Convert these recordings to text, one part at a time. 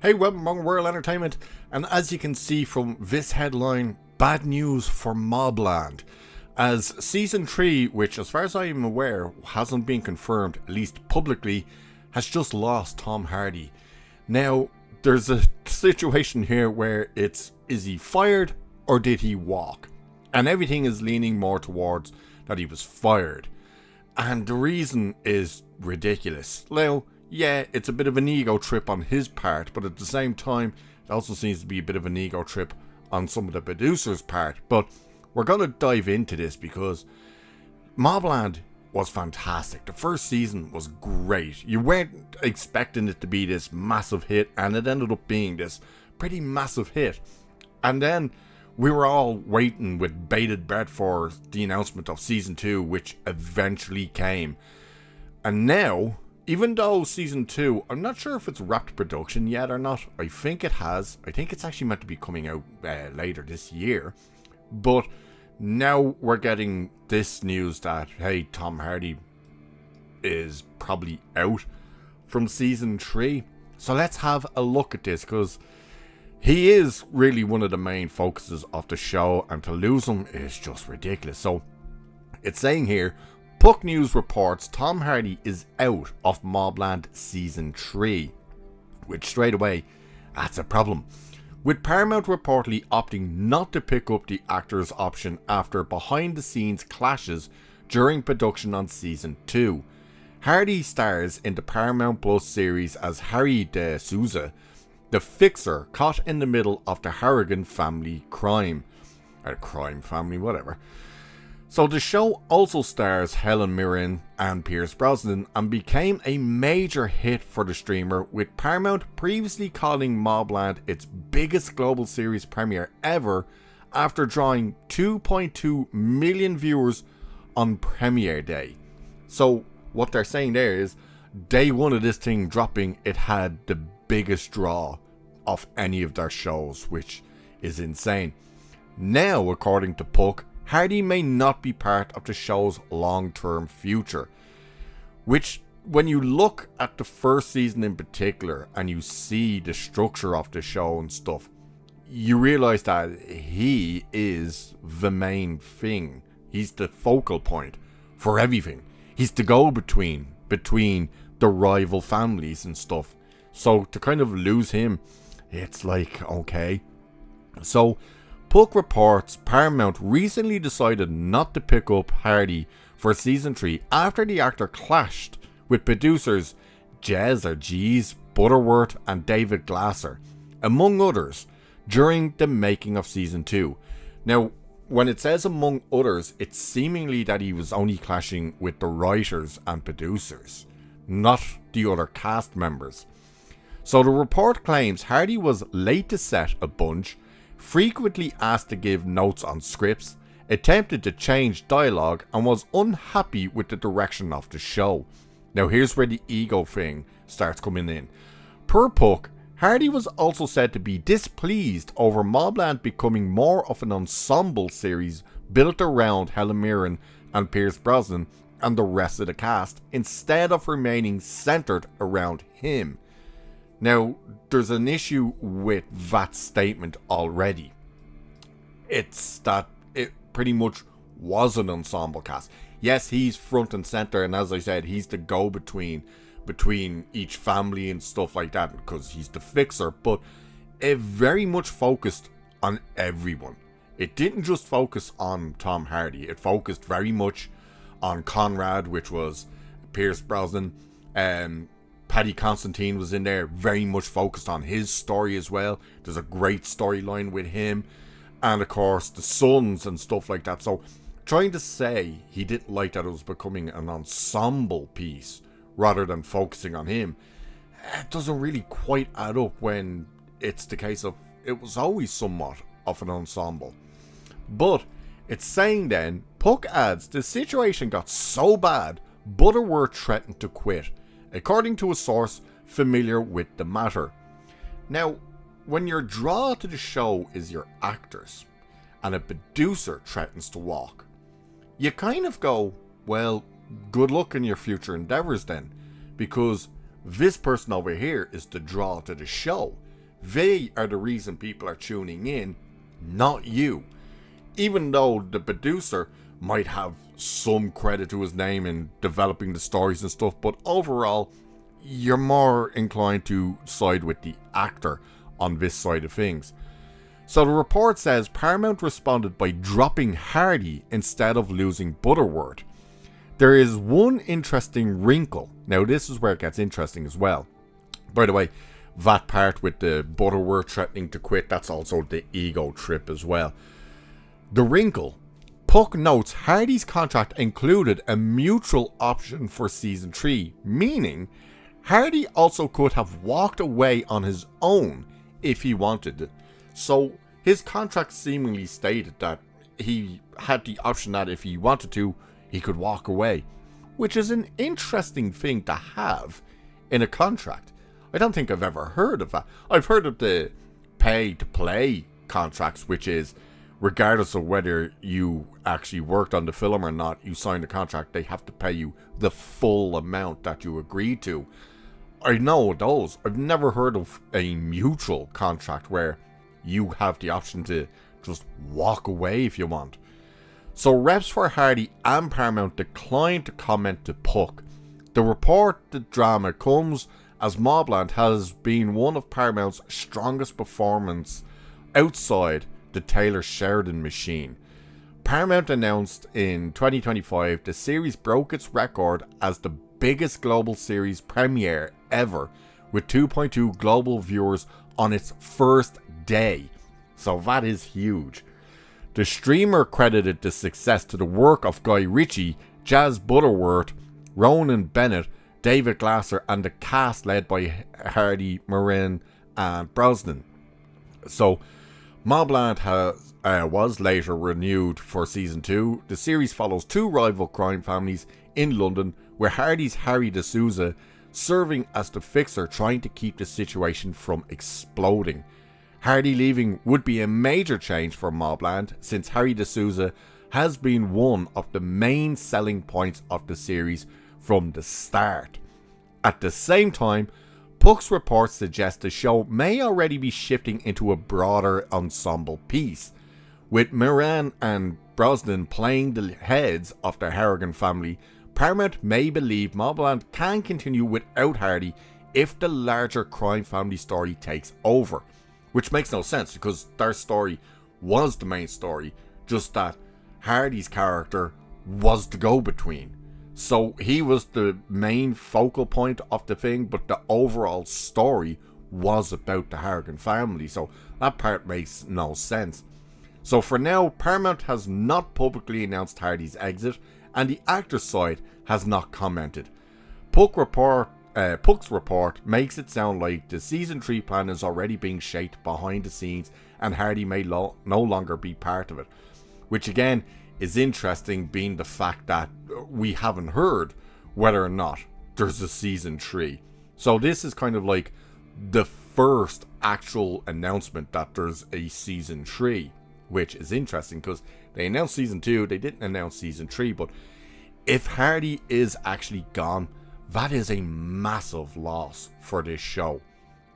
Hey, welcome to World Entertainment, and as you can see from this headline, bad news for MobLand, as Season 3, which as far as I am aware hasn't been confirmed, at least publicly, has just lost Tom Hardy. Now, there's a situation here where is he fired or did he walk? And everything is leaning more towards that he was fired. And the reason is ridiculous. Now, yeah, it's a bit of an ego trip on his part, but at the same time, it also seems to be a bit of an ego trip on some of the producers' part. But we're going to dive into this because MobLand was fantastic. The first season was great. You weren't expecting it to be this massive hit, and it ended up being this pretty massive hit. And then we were all waiting with bated breath for the announcement of Season 2, which eventually came. And now, even though Season 2, I'm not sure if it's wrapped production yet or not. I think it has. I think it's actually meant to be coming out later this year. But now we're getting this news that, hey, Tom Hardy is probably out from Season 3. So let's have a look at this, because he is really one of the main focuses of the show, and to lose him is just ridiculous. So it's saying here, Puck News reports Tom Hardy is out of MobLand Season 3, which straight away, that's a problem. With Paramount reportedly opting not to pick up the actor's option after behind-the-scenes clashes during production on Season 2. Hardy stars in the Paramount Plus series as Harry de Souza, the fixer caught in the middle of the Harrigan family crime. Or crime family, whatever. So the show also stars Helen Mirren and Pierce Brosnan and became a major hit for the streamer, with Paramount previously calling MobLand its biggest global series premiere ever after drawing 2.2 million viewers on premiere day. So what they're saying there is, day one of this thing dropping, it had the biggest draw of any of their shows, which is insane. Now, according to Puck, Hardy may not be part of the show's long-term future, which, when you look at the first season in particular and you see the structure of the show and stuff, you realize that he is the main thing. He's the focal point for everything. He's the go-between between the rival families and stuff. So to kind of lose him, it's like, okay. So Puck reports Paramount recently decided not to pick up Hardy for Season 3 after the actor clashed with producers Jez Butterworth and David Glasser, among others, during the making of Season 2. Now, when it says among others, it's seemingly that he was only clashing with the writers and producers, not the other cast members. So the report claims Hardy was late to set a bunch, frequently asked to give notes on scripts, attempted to change dialogue, and was unhappy with the direction of the show. Now here's where the ego thing starts coming in. Per Puck, Hardy was also said to be displeased over MobLand becoming more of an ensemble series built around Helen Mirren and Pierce Brosnan and the rest of the cast, instead of remaining centered around him. Now, there's an issue with that statement already. It's that it pretty much was an ensemble cast. Yes, he's front and center, and as I said, he's the go-between between each family and stuff like that, because he's the fixer, but it very much focused on everyone. It didn't just focus on Tom Hardy. It focused very much on Conrad, which was Pierce Brosnan, Paddy Constantine was in there, very much focused on his story as well. There's a great storyline with him. And of course, the sons and stuff like that. So, trying to say he didn't like that it was becoming an ensemble piece rather than focusing on him, it doesn't really quite add up when it's the case of it was always somewhat of an ensemble. But it's saying then, Puck adds, the situation got so bad, Butterworth threatened to quit, according to a source familiar with the matter. Now, when your draw to the show is your actors, and a producer threatens to walk, you kind of go, well, good luck in your future endeavours then, because this person over here is the draw to the show. They are the reason people are tuning in, not you. Even though the producer might have some credit to his name in developing the stories and stuff, but overall, you're more inclined to side with the actor on this side of things. So the report says Paramount responded by dropping Hardy instead of losing Butterworth. There is one interesting wrinkle. Now this is where it gets interesting as well. By the way, that part with the Butterworth threatening to quit, that's also the ego trip as well. The wrinkle. Puck notes Hardy's contract included a mutual option for season 3, meaning Hardy also could have walked away on his own if he wanted it. So his contract seemingly stated that he had the option that if he wanted to, he could walk away, which is an interesting thing to have in a contract. I don't think I've ever heard of that. I've heard of the pay to play contracts, which is regardless of whether you actually worked on the film or not, you signed a contract, they have to pay you the full amount that you agreed to. I know those. I've never heard of a mutual contract where you have the option to just walk away if you want. So reps for Hardy and Paramount declined to comment to Puck. The reported drama comes as MobLand has been one of Paramount's strongest performance outside the Taylor Sheridan machine. Paramount announced in 2025 the series broke its record as the biggest global series premiere ever, with 2.2 global viewers on its first day. So that is huge. The streamer credited the success to the work of Guy Ritchie, Jazz Butterworth, Ronan Bennett, David Glasser, and the cast led by Hardy, Morin, and Brosnan. So MobLand was later renewed for season 2. The series follows two rival crime families in London, where Hardy's Harry D'Souza serving as the fixer, trying to keep the situation from exploding. Hardy leaving would be a major change for MobLand, since Harry D'Souza has been one of the main selling points of the series from the start. At the same time, Puck's reports suggest the show may already be shifting into a broader ensemble piece, with Moran and Brosnan playing the heads of the Harrigan family. Paramount may believe MobLand can continue without Hardy if the larger crime family story takes over, which makes no sense because their story was the main story, just that Hardy's character was the go-between. So he was the main focal point of the thing, but the overall story was about the Harrigan family, so that part makes no sense. So for now, Paramount has not publicly announced Hardy's exit, and the actor's side has not commented. Puck's report makes it sound like the season 3 plan is already being shaped behind the scenes, and Hardy may no longer be part of it, which again is interesting, being the fact that we haven't heard whether or not there's a season 3. So this is kind of like the first actual announcement that there's a season 3, which is interesting because they announced season 2, they didn't announce season 3, but if Hardy is actually gone, that is a massive loss for this show.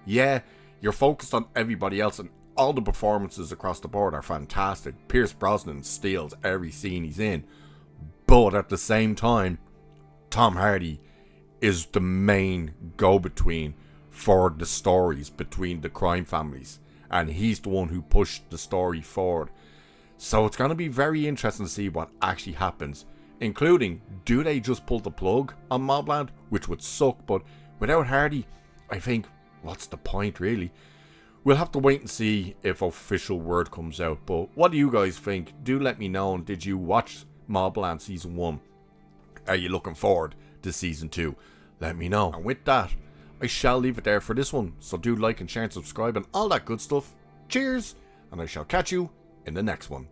Yeah, you're focused on everybody else, and all the performances across the board are fantastic. Pierce Brosnan steals every scene he's in. But at the same time, Tom Hardy is the main go-between for the stories between the crime families. And he's the one who pushed the story forward. So it's going to be very interesting to see what actually happens. Including, do they just pull the plug on MobLand? Which would suck, but without Hardy, I think, what's the point really? We'll have to wait and see if official word comes out. But what do you guys think? Do let me know. And did you watch MobLand Season 1? Are you looking forward to Season 2? Let me know. And with that, I shall leave it there for this one. So do like and share and subscribe and all that good stuff. Cheers! And I shall catch you in the next one.